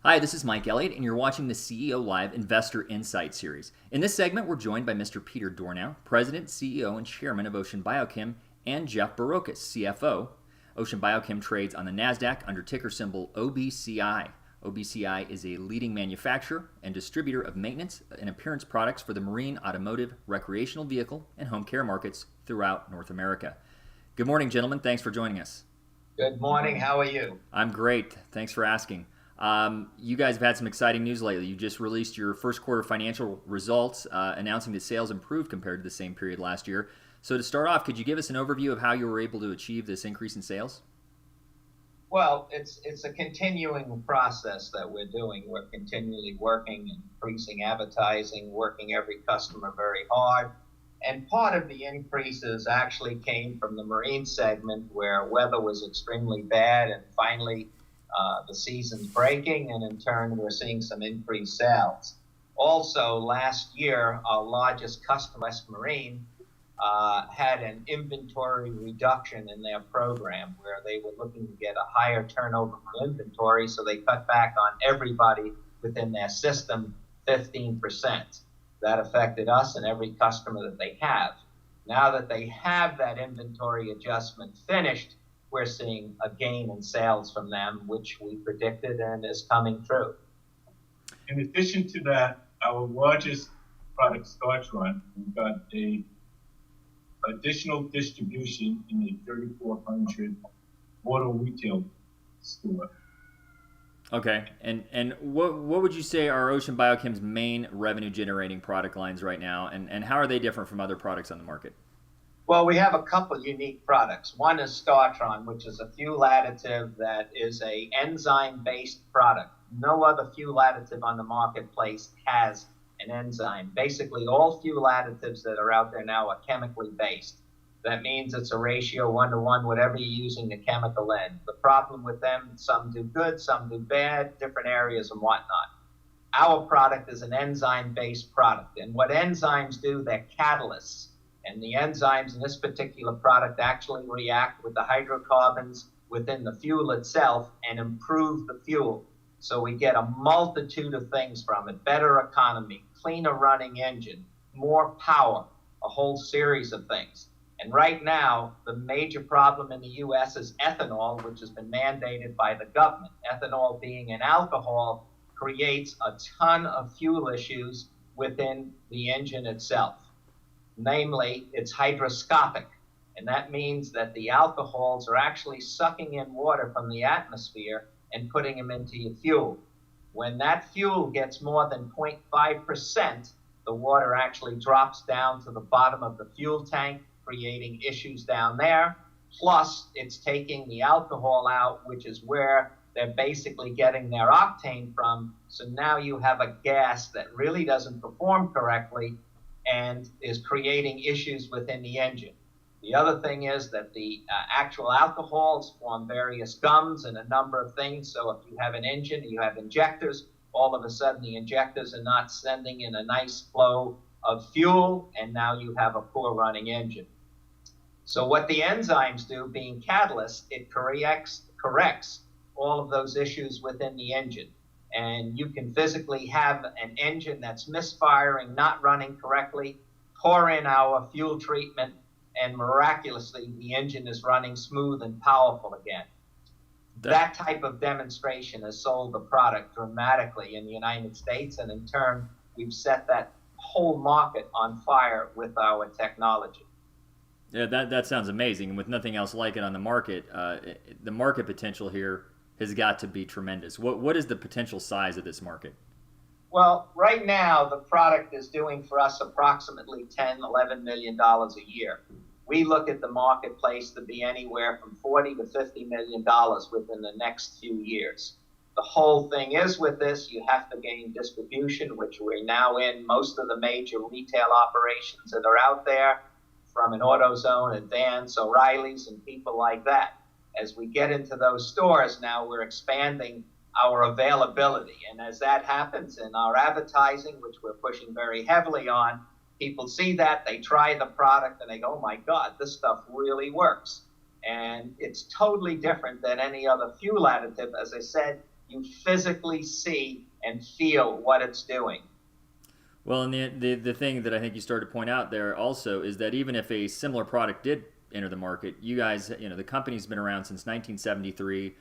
Hi, this is Mike Elliott, and you're watching the CEO Live Investor Insight Series. In this segment, we're joined by Mr. Peter Dornau, President, CEO, and Chairman of Ocean Bio-Chem, and Jeff Barocas, CFO. Ocean Bio-Chem trades on the NASDAQ under ticker symbol OBCI. OBCI is a leading manufacturer and distributor of maintenance and appearance products for the marine, automotive, recreational vehicle, and home care markets throughout North America. Good morning, gentlemen. Thanks for joining us. Good morning. How are you? I'm great. Thanks for asking. You guys have had some exciting news lately. You just released your first quarter financial results, announcing that sales improved compared to the same period last year. So to start off, could you give us an overview of how you were able to achieve this increase in sales? Well, it's a continuing process that we're doing. We're continually working, increasing advertising, working every customer very hard. And part of the increases actually came from the marine segment where weather was extremely bad, and finally the season's breaking, and in turn we're seeing some increased sales. Also, last year, our largest customer, West Marine, had an inventory reduction in their program where they were looking to get a higher turnover of inventory, so they cut back on everybody within their system 15%. That affected us and every customer that they have. Now that they have that inventory adjustment finished, we're seeing a gain in sales from them, which we predicted and is coming true. In addition to that, our largest product, Startron, we've got a additional distribution in a 3,400 auto retail store. Okay, and what would you say are Ocean Bio-Chem's main revenue generating product lines right now, and how are they different from other products on the market? Well, we have a couple unique products. One is Startron, which is a fuel additive that is a enzyme-based product. No other fuel additive on the marketplace has an enzyme. Basically, all fuel additives that are out there now are chemically based. That means it's a ratio 1-to-1, whatever you're using the chemical in. The problem with them, some do good, some do bad, different areas and whatnot. Our product is an enzyme-based product, and what enzymes do, they're catalysts. And the enzymes in this particular product actually react with the hydrocarbons within the fuel itself and improve the fuel. So we get a multitude of things from it: better economy, cleaner running engine, more power, a whole series of things. And right now, the major problem in the U.S. is ethanol, which has been mandated by the government. Ethanol, being an alcohol, creates a ton of fuel issues within the engine itself. Namely, it's hygroscopic, and that means that the alcohols are actually sucking in water from the atmosphere and putting them into your fuel. When that fuel gets more than 0.5%, the water actually drops down to the bottom of the fuel tank, creating issues down there. Plus, it's taking the alcohol out, which is where they're basically getting their octane from. So now you have a gas that really doesn't perform correctly and is creating issues within the engine. The other thing is that the actual alcohols form various gums and a number of things. So if you have an engine and you have injectors, all of a sudden the injectors are not sending in a nice flow of fuel, and now you have a poor running engine. So what the enzymes do, being catalysts, it corrects all of those issues within the engine. And you can physically have an engine that's misfiring, not running correctly, pour in our fuel treatment, and miraculously the engine is running smooth and powerful again. That type of demonstration has sold the product dramatically in the United States, and in turn, we've set that whole market on fire with our technology. Yeah, that sounds amazing. And with nothing else like it on the market, the market potential here has got to be tremendous. What is the potential size of this market? Well, right now, the product is doing for us approximately $10-11 million a year. We look at the marketplace to be anywhere from $40 to $50 million within the next few years. The whole thing is with this, you have to gain distribution, which we're now in most of the major retail operations that are out there, from an AutoZone, Advance, O'Reilly's, and people like that. As we get into those stores now, we're expanding our availability. And as that happens in our advertising, which we're pushing very heavily on, people see that, they try the product, and they go, oh my God, this stuff really works. And it's totally different than any other fuel additive. As I said, You physically see and feel what it's doing. Well, and the thing that I think you started to point out there also is that even if a similar product did enter the market, you guys, the company's been around since 1973.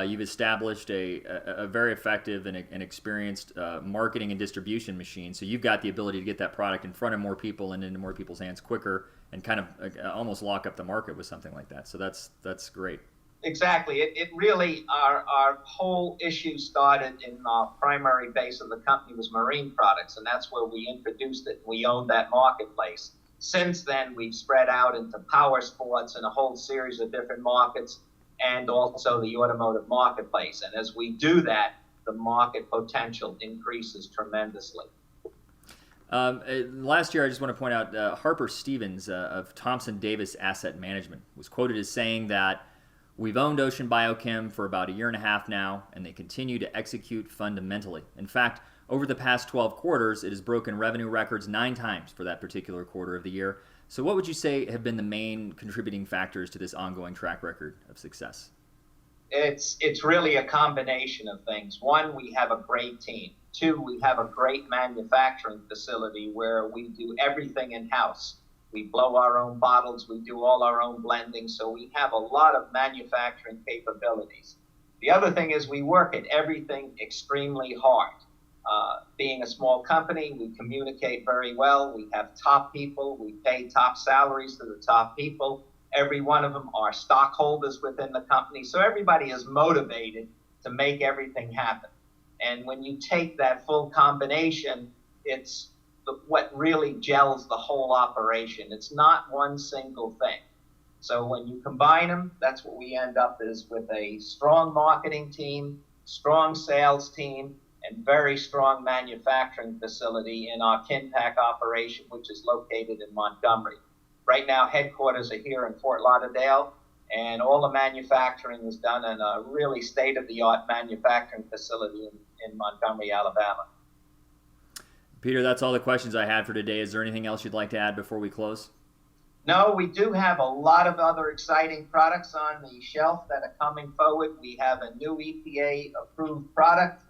You've established a very effective and experienced marketing and distribution machine. So you've got the ability to get that product in front of more people and into more people's hands quicker, and kind of almost lock up the market with something like that. So that's great. Exactly. It really, our whole issue started in our primary base of the company was marine products, and that's where we introduced it. We owned that marketplace. Since then, we've spread out into power sports and a whole series of different markets, and also the automotive marketplace. And as we do that, the market potential increases tremendously. Last year, I just want to point out, Harper Stevens of Thompson Davis Asset Management was quoted as saying that we've owned Ocean Bio-Chem for about a year and a half now, and they continue to execute fundamentally. In fact, over the past 12 quarters, it has broken revenue records 9 times for that particular quarter of the year. So what would you say have been the main contributing factors to this ongoing track record of success? It's really a combination of things. One, we have a great team. 2, we have a great manufacturing facility where we do everything in-house. We blow our own bottles, we do all our own blending, so we have a lot of manufacturing capabilities. The other thing is we work at everything extremely hard. Being a small company, we communicate very well. We have top people. We pay top salaries to the top people. Every one of them are stockholders within the company. So everybody is motivated to make everything happen. And when you take that full combination, it's what really gels the whole operation. It's not one single thing. So when you combine them, that's what we end up is with a strong marketing team, strong sales team, and very strong manufacturing facility in our Kinpack operation, which is located in Montgomery. Right now, headquarters are here in Fort Lauderdale, and all the manufacturing is done in a really state-of-the-art manufacturing facility in Montgomery, Alabama. Peter, that's all the questions I had for today. Is there anything else you'd like to add before we close? No, we do have a lot of other exciting products on the shelf that are coming forward. We have a new EPA-approved product,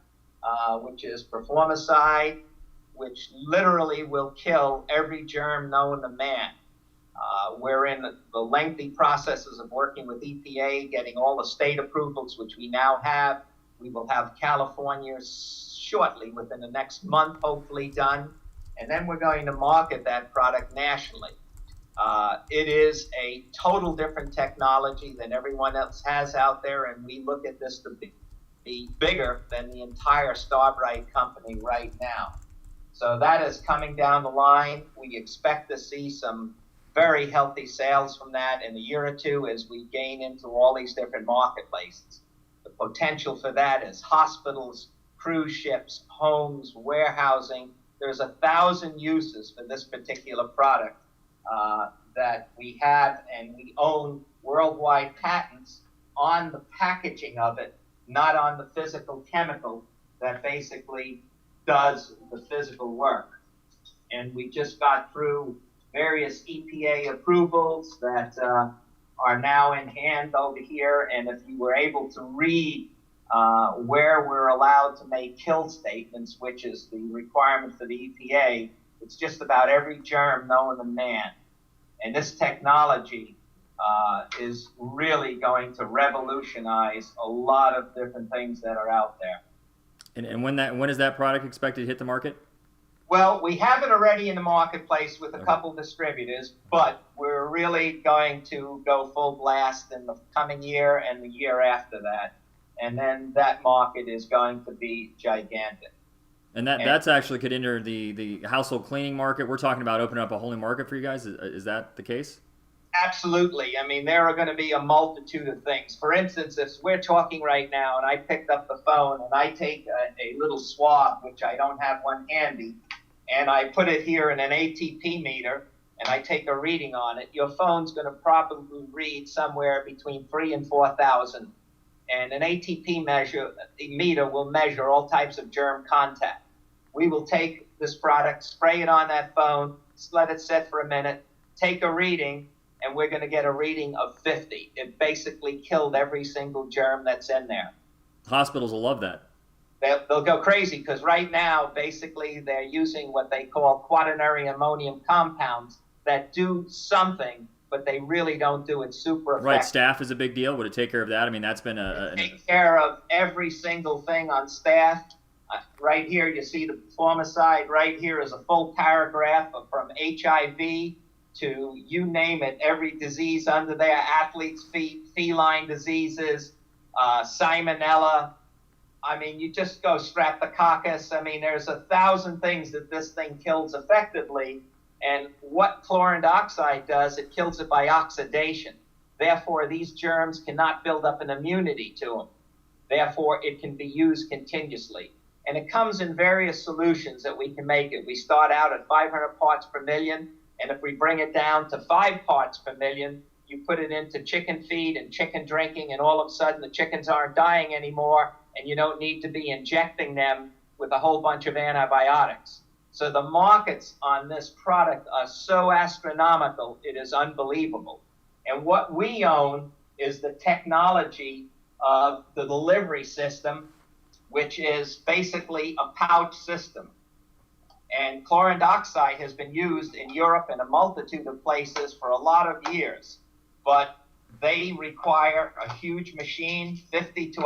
which is Performicide, which literally will kill every germ known to man. We're in the lengthy processes of working with EPA, getting all the state approvals, which we now have. We will have California shortly, within the next month, hopefully done. And then we're going to market that product nationally. It is a total different technology than everyone else has out there, and we look at this to be bigger than the entire Starbright company right now. So that is coming down the line. We expect to see some very healthy sales from that in a year or two as we gain into all these different marketplaces. The potential for that is hospitals, cruise ships, homes, warehousing. There's 1,000 uses for this particular product that we have, and we own worldwide patents on the packaging of it, not on the physical chemical that basically does the physical work. And we just got through various EPA approvals that are now in hand over here. And if you were able to read where we're allowed to make kill statements, which is the requirement for the EPA, it's just about every germ known to man. And this technology is really going to revolutionize a lot of different things that are out there. And when is that product expected to hit the market? Well, we have it already in the marketplace with a couple distributors, but we're really going to go full blast in the coming year and the year after that. And then that market is going to be gigantic. And that's actually could enter the household cleaning market. We're talking about opening up a whole new market for you guys. Is that the case? Absolutely. I mean, there are going to be a multitude of things. For instance, if we're talking right now and I picked up the phone and I take a little swab, which I don't have one handy, and I put it here in an ATP meter and I take a reading on it, your phone's going to probably read somewhere between 3,000 and 4,000. And an ATP meter will measure all types of germ contact. We will take this product, spray it on that phone, let it sit for a minute, take a reading, and we're going to get a reading of 50. It basically killed every single germ that's in there. Hospitals will love that. they'll go crazy because right now, basically, they're using what they call quaternary ammonium compounds that do something, but they really don't do it super effective. Right, staph is a big deal. Would it take care of that? I mean, that's been take care of every single thing on staph. Right here, you see the formicide. Right here is a full paragraph from HIV to you name it, every disease under there, athlete's feet, feline diseases, salmonella. I mean, you just go streptococcus. I mean, there's 1,000 things that this thing kills effectively. And what chlorine dioxide does, it kills it by oxidation. Therefore, these germs cannot build up an immunity to them. Therefore, it can be used continuously. And it comes in various solutions that we can make it. We start out at 500 parts per million. And if we bring it down to 5 parts per million, you put it into chicken feed and chicken drinking, and all of a sudden the chickens aren't dying anymore, and you don't need to be injecting them with a whole bunch of antibiotics. So the markets on this product are so astronomical, it is unbelievable. And what we own is the technology of the delivery system, which is basically a pouch system. And chlorine dioxide has been used in Europe and a multitude of places for a lot of years, but they require a huge machine, $50,000 to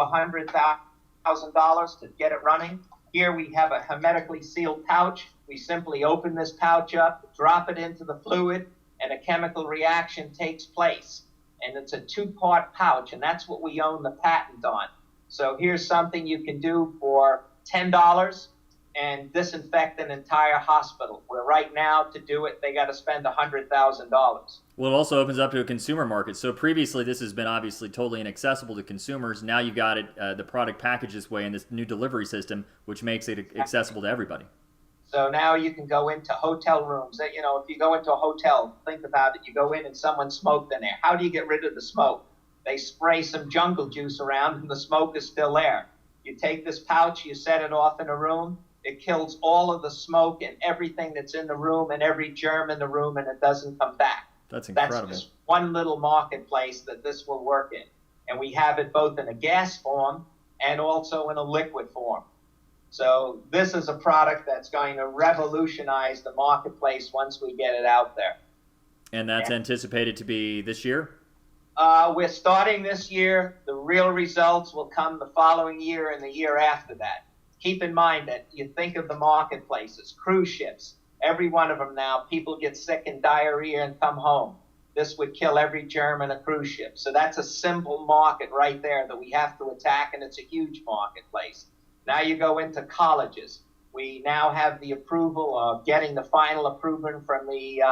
$100,000 to get it running. Here we have a hermetically sealed pouch. We simply open this pouch up, drop it into the fluid, and a chemical reaction takes place. And it's a 2-part pouch, and that's what we own the patent on. So here's something you can do for $10 and disinfect an entire hospital, where right now to do it, they got to spend $100,000. Well, it also opens up to a consumer market. So previously, this has been obviously totally inaccessible to consumers. Now you've got it, the product packaged this way in this new delivery system, which makes it accessible to everybody. So now you can go into hotel rooms. You know, if you go into a hotel, think about it. You go in and someone smoked in there. How do you get rid of the smoke? They spray some jungle juice around and the smoke is still there. You take this pouch, you set it off in a room. It kills all of the smoke and everything that's in the room and every germ in the room, and it doesn't come back. That's incredible. That's just one little marketplace that this will work in. And we have it both in a gas form and also in a liquid form. So this is a product that's going to revolutionize the marketplace once we get it out there. And that's anticipated to be this year? We're starting this year. The real results will come the following year and the year after that. Keep in mind that you think of the marketplaces, cruise ships, every one of them now, people get sick and diarrhea and come home. This would kill every germ in a cruise ship. So that's a simple market right there that we have to attack, and it's a huge marketplace. Now you go into colleges. We now have the approval of getting the final approval from the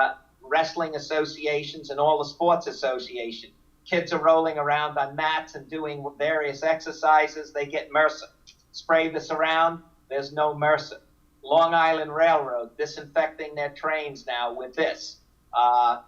wrestling associations and all the sports associations. Kids are rolling around on mats and doing various exercises. They get MRSA. Spray this around, there's no MRSA. Long Island Railroad disinfecting their trains now with this.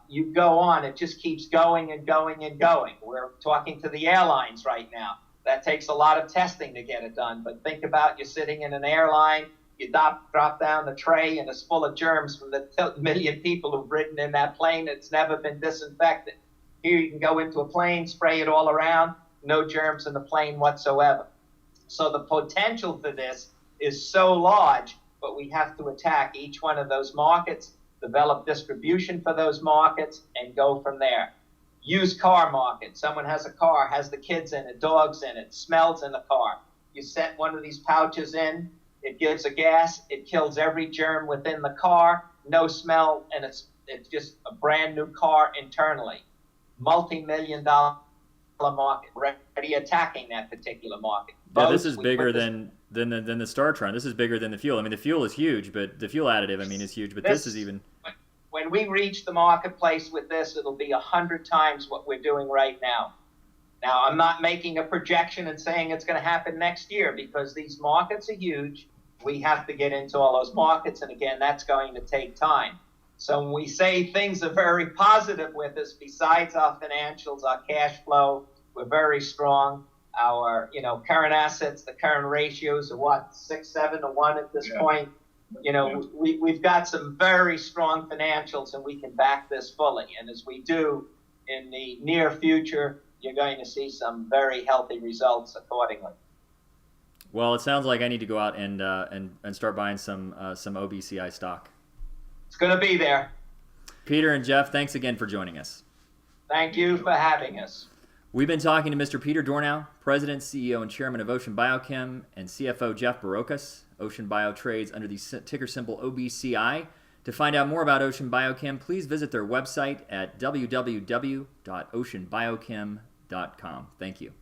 You go on, it just keeps going and going and going. We're talking to the airlines right now. That takes a lot of testing to get it done, but think about you're sitting in an airline, you drop down the tray and it's full of germs from the million people who've ridden in that plane that's never been disinfected. Here you can go into a plane, spray it all around, no germs in the plane whatsoever. So the potential for this is so large, but we have to attack each one of those markets, develop distribution for those markets, and go from there. Used car market. Someone has a car, has the kids in it, dogs in it, smells in the car. You set one of these pouches in, it gives a gas, it kills every germ within the car, no smell, and it's just a brand new car internally. Multi-million-dollar market, already attacking that particular market. Yeah, this is bigger than the Startron. This is bigger than the fuel. I mean, the fuel is huge, but the fuel additive, I mean, is huge. But this is even. When we reach the marketplace with this, it'll be 100 times what we're doing right now. Now, I'm not making a projection and saying it's going to happen next year because these markets are huge. We have to get into all those markets, and again, that's going to take time. So when we say things are very positive with us, besides our financials, our cash flow, we're very strong. Our, current assets, the current ratios are what, 6-7 to 1 at this point. We've got some very strong financials, and we can back this fully. And as we do in the near future, you're going to see some very healthy results accordingly. Well, it sounds like I need to go out and start buying some OBCI stock. It's going to be there. Peter and Jeff, thanks again for joining us. Thank you for having us. We've been talking to Mr. Peter Dornau, President, CEO, and Chairman of Ocean Bio-Chem, and CFO Jeff Barocas. Ocean Bio trades under the ticker symbol OBCI. To find out more about Ocean Bio-Chem, please visit their website at www.oceanbiochem.com. Thank you.